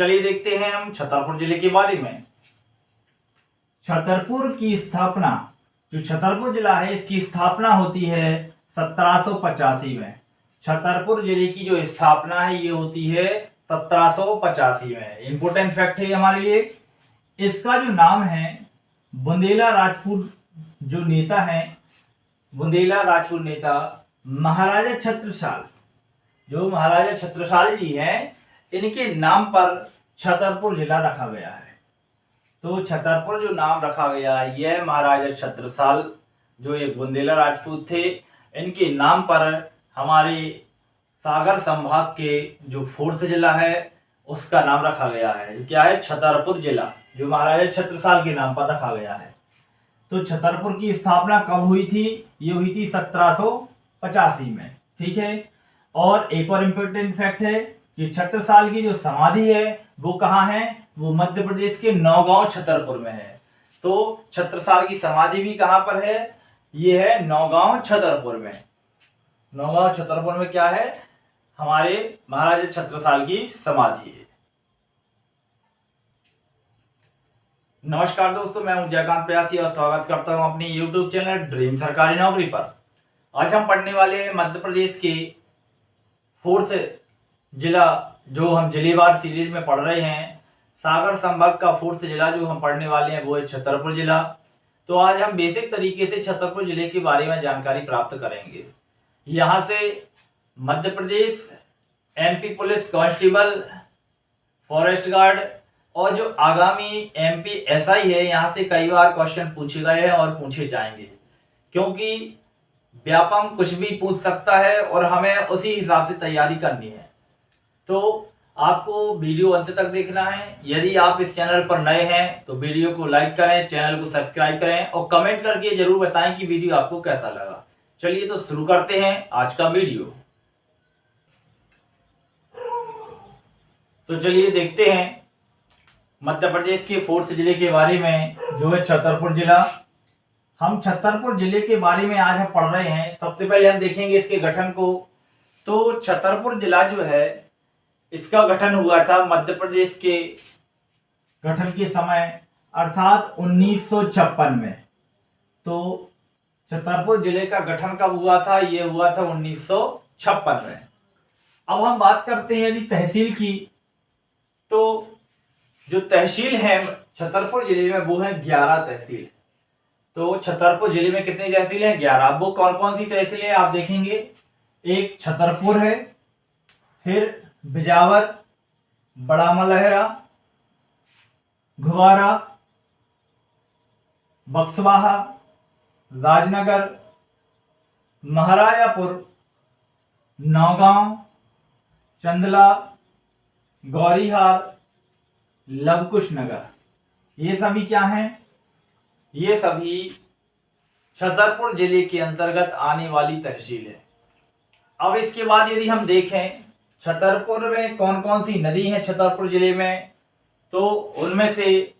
चलिए देखते हैं हम छतरपुर जिले के बारे में। छतरपुर की स्थापना, जो छतरपुर जिला है इसकी स्थापना होती है 1785 में। छतरपुर जिले की जो स्थापना है ये होती है 1785 में। इंपोर्टेंट फैक्ट है हमारे लिए। इसका जो नाम है बुंदेला राजपूत जो नेता है, बुंदेला राजपूत नेता महाराजा छत्रसाल, जो महाराजा छत्रसाल जी हैं इनके नाम पर छतरपुर जिला रखा गया है। तो छतरपुर जो नाम रखा गया है यह महाराजा छत्रसाल जो एक बुंदेला राजपूत थे, इनके नाम पर हमारे सागर संभाग के जो फोर्थ जिला है उसका नाम रखा गया है। क्या है? छतरपुर जिला, जो महाराजा छत्रसाल के नाम पर रखा गया है। तो छतरपुर की स्थापना कब हुई थी? ये हुई थी 1785 में। ठीक है। और एक और इम्पोर्टेंट फैक्ट है कि छत्रसाल की जो समाधि है वो कहाँ है? वो मध्य प्रदेश के नौगांव छतरपुर में है। तो छत्रसाल की समाधि भी कहाँ पर है? ये है नौगांव छतरपुर में। नौगांव छतरपुर में क्या है? हमारे महाराजा छत्रसाल की समाधि है। नमस्कार दोस्तों, मैं हूं जयकांत प्यासी और स्वागत करता हूं अपनी YouTube चैनल ड्रीम सरकारी नौकरी पर। आज हम पढ़ने वाले हैं मध्य प्रदेश के फोर्थ जिला, जो हम जिलेवार सीरीज में पढ़ रहे हैं। सागर संभाग का फोर्थ जिला जो हम पढ़ने वाले हैं वो है छतरपुर जिला। तो आज हम बेसिक तरीके से छतरपुर जिले के बारे में जानकारी प्राप्त करेंगे। यहाँ से Madhya Pradesh MP police constable, forest guard और जो आगामी MP SI है यहाँ से कई बार क्वेश्चन पूछे गए हैं और पूछे जाएंगे, क्योंकि व्यापम कुछ भी पूछ सकता है और हमें उसी हिसाब से तैयारी करनी है। तो आपको वीडियो अंत तक देखना है। यदि आप इस चैनल पर नए हैं तो वीडियो को लाइक करें, चैनल को सब्सक्राइब करें और कमेंट करके जरूर बताएं कि वीडियो आपको कैसा लगा। चलिए तो शुरू करते हैं आज का वीडियो। तो चलिए देखते हैं मध्य प्रदेश के फोर्थ जिले के बारे में, जो है छतरपुर जिला। हम छतरपुर जिले के बारे में आज हम पढ़ रहे हैं। सबसे पहले हम देखेंगे इसके गठन को। तो छतरपुर जिला जो है इसका गठन हुआ था मध्य प्रदेश के गठन के समय, अर्थात 1956 में। तो छतरपुर जिले का गठन कब हुआ था? ये हुआ था 1956 में। अब हम बात करते हैं यदि तहसील की, तो जो तहसील है छतरपुर जिले में वो है 11 तहसील। तो छतरपुर जिले में कितनी तहसील है? 11। वो कौन कौन सी तहसील है आप देखेंगे। एक छतरपुर है, फिर बिजावर, बड़ा मलहरा, घुवारा, बक्सवाहा, राजनगर, महाराजापुर, नौगांव, चंदला, गौरीहार, लवकुश नगर। ये सभी क्या हैं? ये सभी छतरपुर जिले के अंतर्गत आने वाली तहसील है। अब इसके बाद यदि हम देखें छतरपुर में कौन कौन सी नदी हैं छतरपुर जिले में, तो उनमें से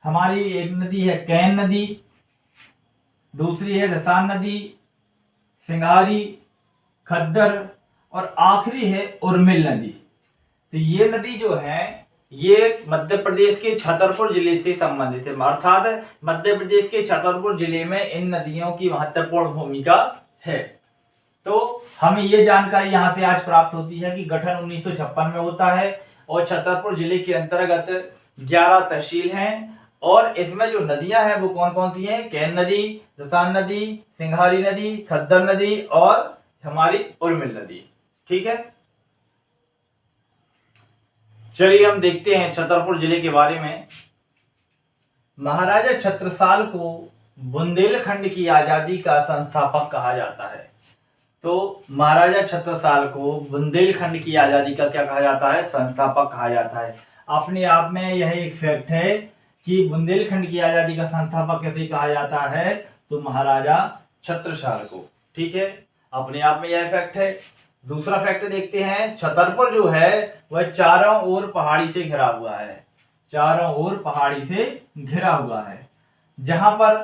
हमारी एक नदी है कैन नदी, दूसरी है रसान नदी, सिंघारी, खद्दर और आखिरी है उर्मिल नदी। तो ये नदी जो है ये मध्य प्रदेश के छतरपुर जिले से संबंधित है, अर्थात मध्य प्रदेश के छतरपुर जिले में इन नदियों की महत्वपूर्ण भूमिका है। तो हमें ये जानकारी यहाँ से आज प्राप्त होती है कि गठन 1956 में होता है और छतरपुर जिले के अंतर्गत 11 तहसील हैं। और इसमें जो नदियां हैं वो कौन कौन सी हैं? कैन नदी, रसान नदी, सिंघारी नदी, खद्दर नदी और हमारी उर्मिल नदी। ठीक है। चलिए हम देखते हैं छतरपुर जिले के बारे में। महाराजा छत्रसाल को बुंदेलखंड की आजादी का संस्थापक कहा जाता है। तो महाराजा छत्रसाल को बुंदेलखंड की आजादी का क्या कहा जाता है? संस्थापक कहा जाता है। अपने आप में यह एक फैक्ट है कि बुंदेलखंड की आजादी का संस्थापक कैसे कहा जाता है? तो महाराजा छत्रसाल को। ठीक है, अपने आप में यह फैक्ट है। दूसरा फैक्ट देखते हैं, छतरपुर जो है वह चारों ओर पहाड़ी से घिरा हुआ है। चारों ओर पहाड़ी से घिरा हुआ है, जहां पर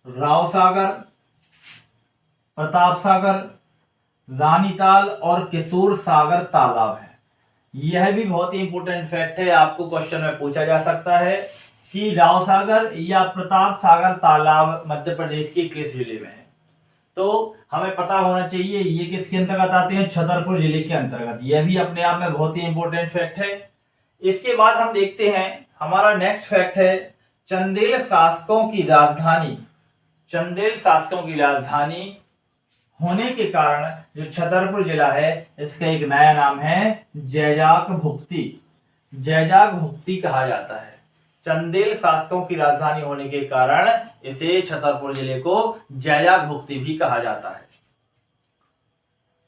राव सागर, प्रताप सागर, रानीताल और किशोर सागर तालाब है। यह भी बहुत ही इंपॉर्टेंट फैक्ट है, आपको क्वेश्चन में पूछा जा सकता है कि राव सागर या प्रताप सागर तालाब मध्य प्रदेश के किस जिले में है। तो हमें पता होना चाहिए ये किसके अंतर्गत आते हैं, छतरपुर जिले के अंतर्गत। यह भी अपने आप में बहुत ही इंपॉर्टेंट फैक्ट है। इसके बाद हम देखते हैं हमारा नेक्स्ट फैक्ट है चंदेल शासकों की राजधानी। चंदेल शासकों की राजधानी होने के कारण जो छतरपुर जिला है इसका एक नया नाम है जैजाक भुक्ति। जैजाक भुक्ति कहा जाता है। चंदेल शासकों की राजधानी होने के कारण इसे छतरपुर जिले को जैजाक भुक्ति भी कहा जाता है।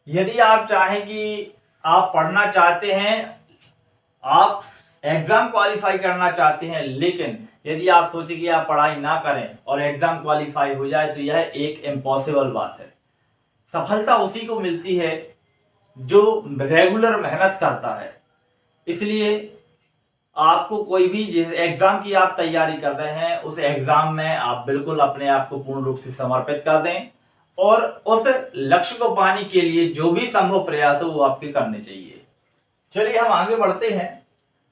यदि आप चाहें कि आप पढ़ना चाहते हैं, आप एग्जाम क्वालिफाई करना चाहते हैं, लेकिन यदि आप सोचे कि आप पढ़ाई ना करें और एग्जाम क्वालिफाई हो जाए तो यह एक इम्पॉसिबल बात है। सफलता उसी को मिलती है जो रेगुलर मेहनत करता है। इसलिए आपको कोई भी जिस एग्जाम की आप तैयारी कर रहे हैं उस एग्जाम में आप बिल्कुल अपने आप को पूर्ण रूप से समर्पित कर दें और उस लक्ष्य को पाने के लिए जो भी संभव प्रयास हो वो आपके करने चाहिए। चलिए हम आगे बढ़ते हैं।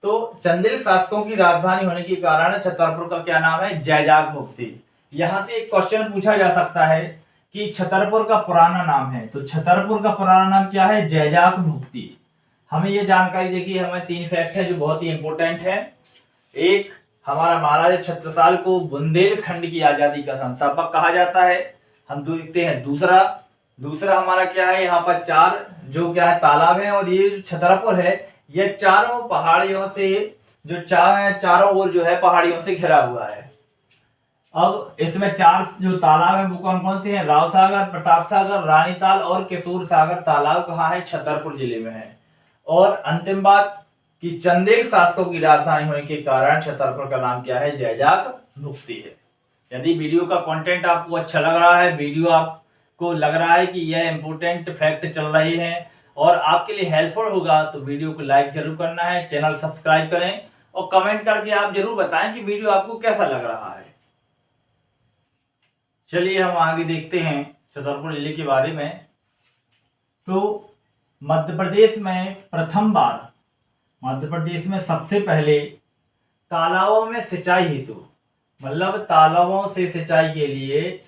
तो चंदेल शासकों की राजधानी होने के कारण छतरपुर का क्या नाम है, जैजाक भुक्ति। यहां से एक क्वेश्चन पूछा जा सकता है कि छतरपुर का पुराना नाम है, तो छतरपुर का पुराना नाम क्या है, जैजाक भुक्ति। हमें ये जानकारी देखिए, हमें 3 फैक्ट है जो बहुत ही इंपॉर्टेंट है। एक, हमारा महाराजा छत्रसाल को बुंदेलखंड की आजादी का संस्थापक कहा जाता है। हम देखते हैं दूसरा हमारा क्या है, यहाँ पर 4 जो क्या है तालाब है और ये जो छतरपुर है यह चारों पहाड़ियों से जो चारों ओर जो है पहाड़ियों से घिरा हुआ है। अब इसमें 4 जो तालाब है वो कौन कौन से हैं, राव सागर, प्रताप सागर, रानीताल और किशोर सागर तालाब कहाँ है, छतरपुर जिले में है। और अंतिम बात कि चंदेल शासकों की राजधानी होने के कारण छतरपुर का नाम क्या है, जैजाक भुक्ति है। यदि वीडियो का कंटेंट आपको अच्छा लग रहा है, वीडियो आपको लग रहा है कि यह इंपॉर्टेंट फैक्ट चल रही है और आपके लिए हेल्पफुल होगा तो वीडियो को लाइक जरूर करना है, चैनल सब्सक्राइब करें और कमेंट करके आप जरूर बताएं कि वीडियो आपको कैसा लग रहा है। चलिए हम आगे देखते हैं छतरपुर जिले के बारे में। तो मध्य प्रदेश में प्रथम बार, मध्य प्रदेश में सबसे पहले तालाबों में सिंचाई हेतु, मतलब तालाबों से सिंचाई के लिए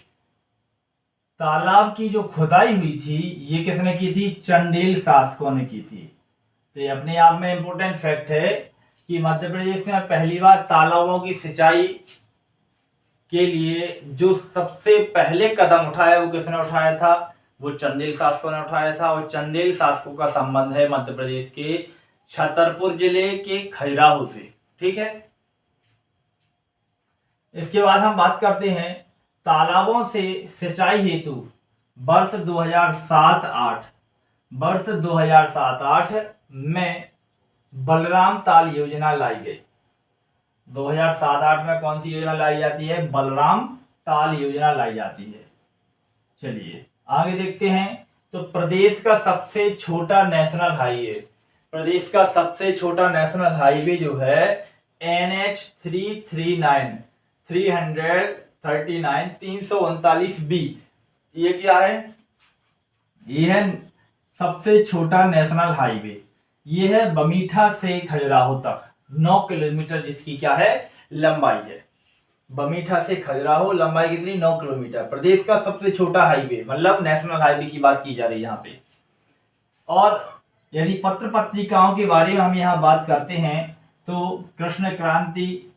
तालाब की जो खुदाई हुई थी ये किसने की थी, चंदेल शासकों ने की थी। तो ये अपने आप में इंपॉर्टेंट फैक्ट है कि मध्य प्रदेश में पहली बार तालाबों की सिंचाई के लिए जो सबसे पहले कदम उठाया वो किसने उठाया था, वो चंदेल शासकों ने उठाया था। और चंदेल शासकों का संबंध है मध्य प्रदेश के छतरपुर जिले के खजुराहो से। ठीक है, इसके बाद हम बात करते हैं तालाबों से सिंचाई हेतु वर्ष 2007-8 में बलराम ताल योजना लाई गई। 2007-8 में कौन सी योजना लाई जाती है, बलराम ताल योजना लाई जाती है। चलिए आगे देखते हैं। तो प्रदेश का सबसे छोटा नेशनल हाईवे, प्रदेश का सबसे छोटा नेशनल हाईवे जो है NH 339 ये क्या है, ये है सबसे छोटा नेशनल हाईवे। ये है बमीठा से खजुराहो तक 9 किलोमीटर जिसकी क्या है लंबाई है। बमीठा से खजुराहो लंबाई कितनी, 9 किलोमीटर। प्रदेश का सबसे छोटा हाईवे, मतलब नेशनल हाईवे की बात की जा रही है यहाँ पे। और यदि पत्र पत्रिकाओं के बारे में हम यहाँ बात करते हैं तो कृष्ण क्रांति,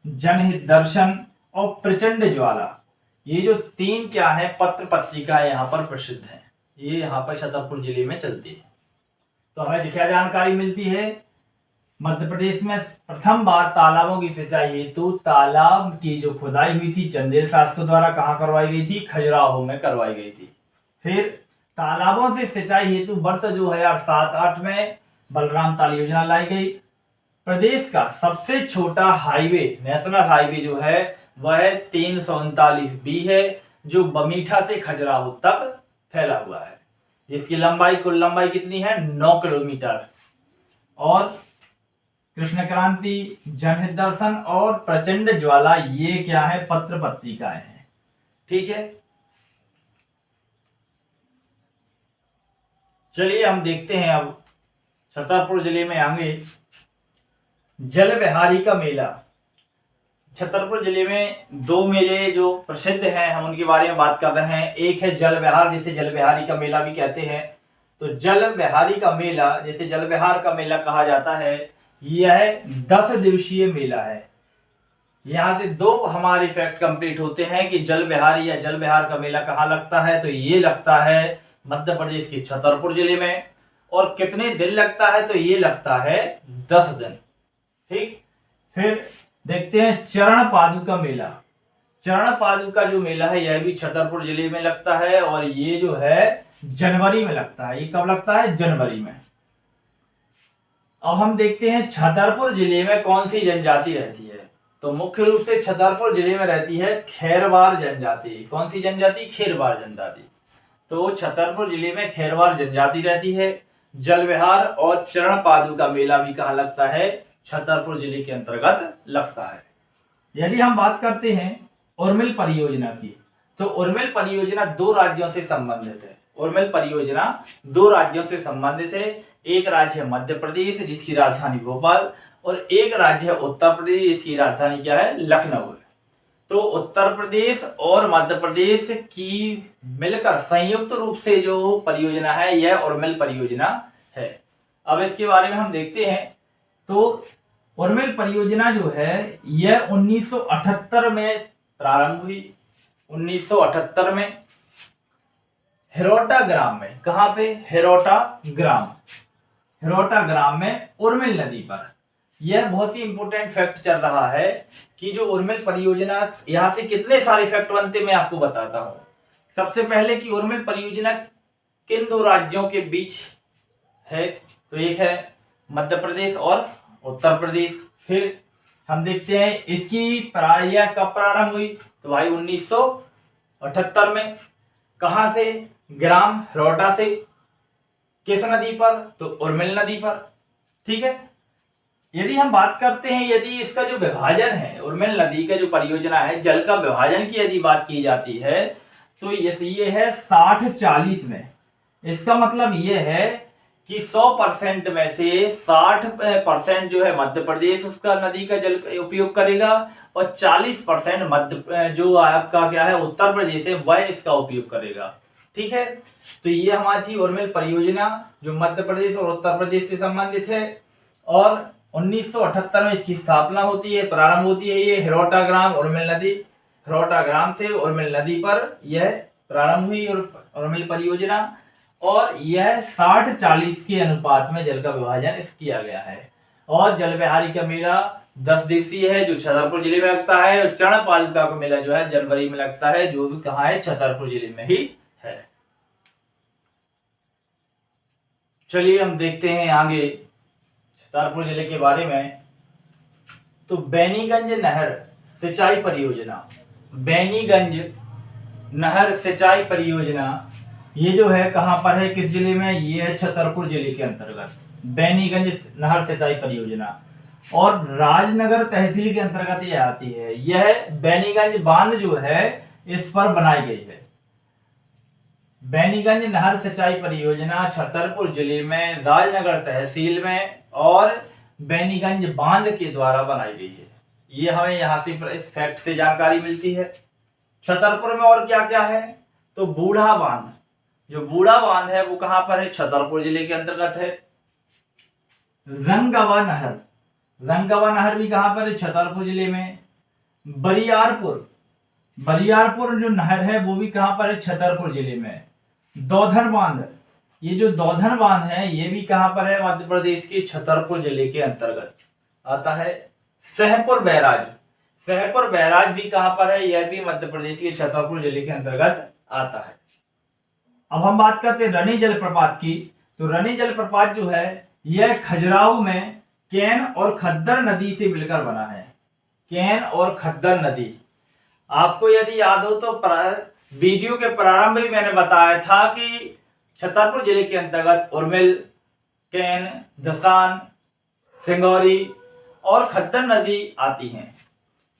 जनहित दर्शन और प्रचंड ज्वाला, ये जो 3 क्या है पत्र पत्रिकाएं यहाँ पर प्रसिद्ध हैं, ये यहाँ पर छतरपुर जिले में चलती है। तो हमें क्या जानकारी मिलती है, मध्य प्रदेश में प्रथम बार तालाबों की सिंचाई हेतु तालाब की जो खुदाई हुई थी चंदेल शासकों द्वारा कहाँ करवाई गई थी, खजुराहो में करवाई गई थी। फिर तालाबों से सिंचाई हेतु वर्ष 2007-8 में बलराम ताल योजना लाई गई। प्रदेश का सबसे छोटा हाईवे, नेशनल हाईवे जो है वह 339B है, जो बमीठा से खजुराहो तक फैला हुआ है, जिसकी लंबाई कुल लंबाई कितनी है 9 किलोमीटर। और कृष्ण क्रांति, जनहित दर्शन और प्रचंड ज्वाला ये क्या है पत्र पत्रिकाएं हैं। ठीक है, चलिए हम देखते हैं अब छतरपुर जिले में आगे जल विहारी का मेला। छतरपुर जिले में दो मेले जो प्रसिद्ध हैं हम उनके बारे में बात कर रहे हैं। एक है जल विहार, जिसे जल विहारी का मेला भी कहते हैं। तो जल विहारी का मेला, जिसे जल विहार का मेला कहा जाता है, यह 10 दिवसीय मेला है। यहाँ से दो हमारे फैक्ट कंप्लीट होते हैं कि जल विहारी या जल विहार का मेला कहाँ लगता है। तो ये लगता है मध्य प्रदेश के छतरपुर जिले में। और कितने दिन लगता है? तो ये लगता है 10 दिन। ठीक, फिर देखते हैं चरण पादुका मेला। चरण पादुका जो मेला है यह भी छतरपुर जिले में लगता है और ये जो है जनवरी में लगता है। ये कब लगता है? जनवरी में। अब हम देखते हैं छतरपुर जिले में कौन सी जनजाति रहती है। तो मुख्य रूप से छतरपुर जिले में रहती है खेरवार जनजाति। कौन सी जनजाति? खेरवार जनजाति। तो छतरपुर जिले में खेरवार जनजाति रहती है। जल विहार और चरण पादुका मेला भी कहाँ लगता है? छतरपुर जिले के अंतर्गत लगता है। यदि हम बात करते हैं उर्मिल परियोजना की, तो उर्मिल परियोजना 2 राज्यों से संबंधित है। उर्मिल परियोजना 2 राज्यों से संबंधित है। एक राज्य है मध्य प्रदेश, जिसकी राजधानी भोपाल, और एक राज्य है उत्तर प्रदेश, जिसकी राजधानी क्या है? लखनऊ है। तो उत्तर प्रदेश और मध्य प्रदेश की मिलकर संयुक्त रूप से जो परियोजना है यह उर्मिल परियोजना है। अब इसके बारे में हम देखते हैं। तो उर्मिल परियोजना जो है यह 1978 में प्रारंभ हुई। 1978 में हिरोटा ग्राम में। कहां पे? हिरोटा ग्राम में उर्मिल नदी पर। यह बहुत ही इंपॉर्टेंट फैक्ट चल रहा है कि जो उर्मिल परियोजना, यहां से कितने सारे फैक्ट बनते मैं आपको बताता हूं। सबसे पहले कि उर्मिल परियोजना किन 2 राज्यों के बीच है? तो एक है मध्य प्रदेश और उत्तर प्रदेश। फिर हम देखते हैं इसकी कब प्रारंभ हुई? तो भाई 1978 में। कहां से? ग्राम हिरोटा से। किस नदी पर? तो उर्मिल नदी पर। ठीक है। यदि हम बात करते हैं, यदि इसका जो विभाजन है, उर्मिल नदी का जो परियोजना है, जल का विभाजन की यदि बात की जाती है तो ये है 60-40 में। इसका मतलब ये है कि 100% में से 60% जो है मध्य प्रदेश उसका नदी का जल उपयोग करेगा और 40% मध्य जो आपका क्या है उत्तर प्रदेश है वह इसका उपयोग करेगा। ठीक है। तो ये हमारी थी उर्मिल परियोजना जो मध्य प्रदेश और उत्तर प्रदेश से संबंधित है। और 1978 में इसकी स्थापना होती है, प्रारंभ होती है। ये हिरोटा ग्राम उर्मिल नदी, हिरोटा ग्राम से उर्मिल नदी पर यह प्रारंभ हुई उर्मिल परियोजना। और यह 60-40 के अनुपात में जल का विभाजन किया गया है। और जल विहारी का मेला 10 दिवसीय है जो छतरपुर जिले में लगता है। और चरण पादुका का मेला जो है जनवरी में लगता है, जो भी कहाँ है? छतरपुर जिले में ही है। चलिए हम देखते हैं आगे छतरपुर जिले के बारे में। तो बैनीगंज नहर सिंचाई परियोजना, बैनीगंज नहर सिंचाई परियोजना ये जो है कहां पर है? किस जिले में? ये है छतरपुर जिले के अंतर्गत बैनीगंज नहर सिंचाई परियोजना। और राजनगर तहसील के अंतर्गत ये आती है। यह बैनीगंज बांध जो है इस पर बनाई गई है। बैनीगंज नहर सिंचाई परियोजना छतरपुर जिले में राजनगर तहसील में और बैनीगंज बांध के द्वारा बनाई गई है। ये हमें यहाँ से इस फैक्ट से जानकारी मिलती है। छतरपुर में और क्या क्या है? तो बूढ़ा बांध, जो बूढ़ा बांध है वो कहां पर है? छतरपुर जिले के अंतर्गत है। रंगवा नहर, रंगवा नहर भी कहां पर है? छतरपुर जिले में। बरियारपुर, बरियारपुर जो नहर है वो भी कहां पर है? छतरपुर जिले में। दौधन बांध, ये जो दौधन बांध है ये भी कहां पर है? मध्य प्रदेश के छतरपुर जिले के अंतर्गत आता है। सहपुर बैराज, सहपुर बैराज भी कहां पर है? यह भी मध्य प्रदेश के छतरपुर जिले के अंतर्गत आता है। अब हम बात करते हैं रनी जलप्रपात की। तो रनी जलप्रपात जो है यह खजुराहो में केन और खद्दर नदी से मिलकर बना है। केन और खद्दर नदी, आपको यदि याद हो तो वीडियो के प्रारंभ में मैंने बताया था कि छतरपुर जिले के अंतर्गत उर्मिल, केन, दसान, सिंगौरी और खद्दर नदी आती हैं।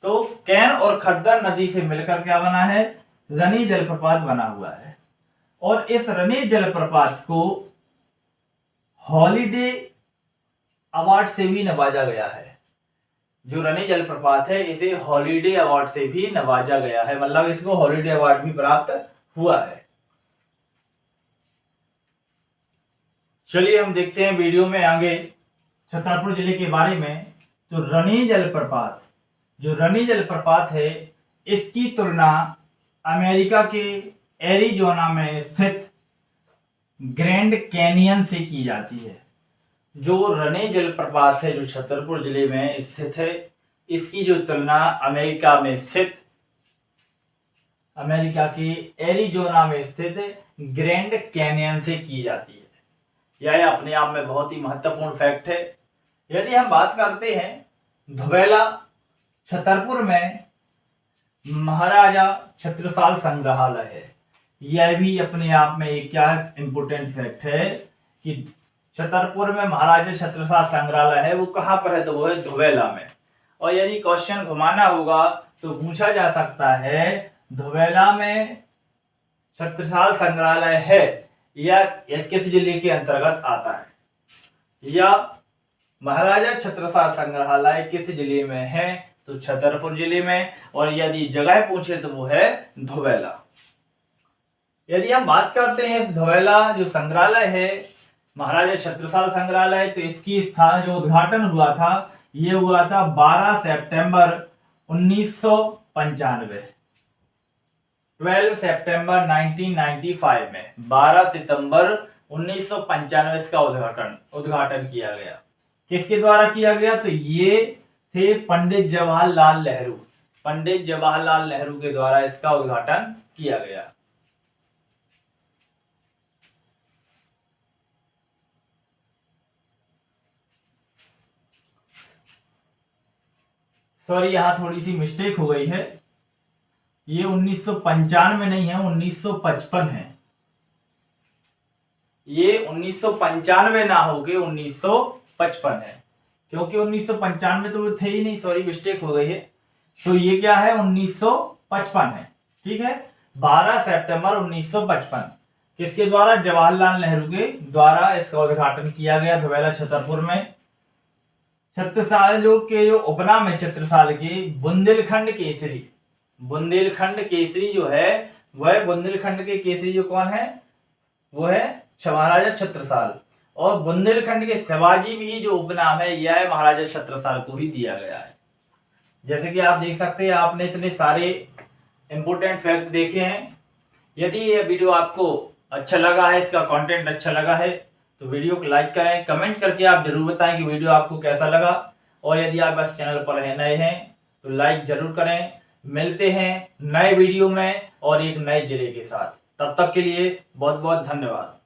तो केन और खद्दर नदी से मिलकर क्या बना है? रनी जलप्रपात बना हुआ है। और इस रनी जलप्रपात को हॉलीडे अवार्ड से भी नवाजा गया है। जो रनी जलप्रपात है इसे हॉलीडे अवार्ड से भी नवाजा गया है, मतलब इसको हॉलीडे अवार्ड भी प्राप्त हुआ है। चलिए हम देखते हैं वीडियो में आगे छतरपुर जिले के बारे में। तो रनी जलप्रपात, जो रनी जलप्रपात है इसकी तुलना अमेरिका के एरिजोना में स्थित ग्रैंड कैनियन से की जाती है। जो रनी जलप्रपात है जो छतरपुर जिले में स्थित है, इसकी जो तुलना अमेरिका के एरिजोना में स्थित ग्रैंड कैनियन से की जाती है। यह अपने आप में बहुत ही महत्वपूर्ण फैक्ट है। यदि हम बात करते हैं धोबेला छतरपुर में महाराजा छत्रसाल संग्रहालय है, यह भी अपने आप में एक क्या इम्पोर्टेंट फैक्ट है कि छतरपुर में महाराजा छत्रसाल संग्रहालय है, वो कहाँ पर है, तो वो है धोबेला में। और यदि क्वेश्चन घुमाना होगा तो पूछा जा सकता है धोबेला में छत्रसाल संग्रहालय है या किस जिले के अंतर्गत आता है, या महाराजा छत्रसाल संग्रहालय किस जिले में है, तो छतरपुर जिले में। और यदि जगह पूछे तो वो है धोबेला। यदि हम बात करते हैं इस धोबेला जो संग्रहालय है महाराजा छत्रसाल संग्रहालय, तो इसकी स्थान जो उद्घाटन हुआ था ये हुआ था 12 सितंबर 1995, 12 सितंबर 1995 में 12 सितंबर 1995 इसका उद्घाटन किया गया। किसके द्वारा किया गया, तो ये थे पंडित जवाहरलाल नेहरू के द्वारा इसका उद्घाटन किया गया। सॉरी, यहां थोड़ी सी मिस्टेक हो गई है, ये 1995 नहीं है, 1955 है। ये 1995 ना होके 1955 है, क्योंकि 1995 तो थे ही नहीं, सॉरी मिस्टेक हो गई है। तो ये क्या है, 1955 है, ठीक है। 12 सितंबर 1955 किसके द्वारा, जवाहरलाल नेहरू के द्वारा इसका उद्घाटन किया गया धोबेला छतरपुर में। छत्रसाल के जो उपनाम है छत्रसाल के बुंदेलखंड केसरी जो है वह बुंदेलखंड के केसरी जो कौन है, वो है महाराजा छत्रसाल। और बुंदेलखंड के शिवाजी भी जो उपनाम है यह महाराजा छत्रसाल को ही दिया गया है। जैसे कि आप देख सकते हैं, आपने इतने सारे इंपोर्टेंट फैक्ट देखे हैं। यदि ये वीडियो आपको अच्छा लगा है, इसका कंटेंट अच्छा लगा है, तो वीडियो को लाइक करें, कमेंट करके आप जरूर बताएं कि वीडियो आपको कैसा लगा। और यदि आप इस चैनल पर नए हैं तो लाइक जरूर करें। मिलते हैं नए वीडियो में और एक नए जिले के साथ। तब तक के लिए बहुत बहुत धन्यवाद।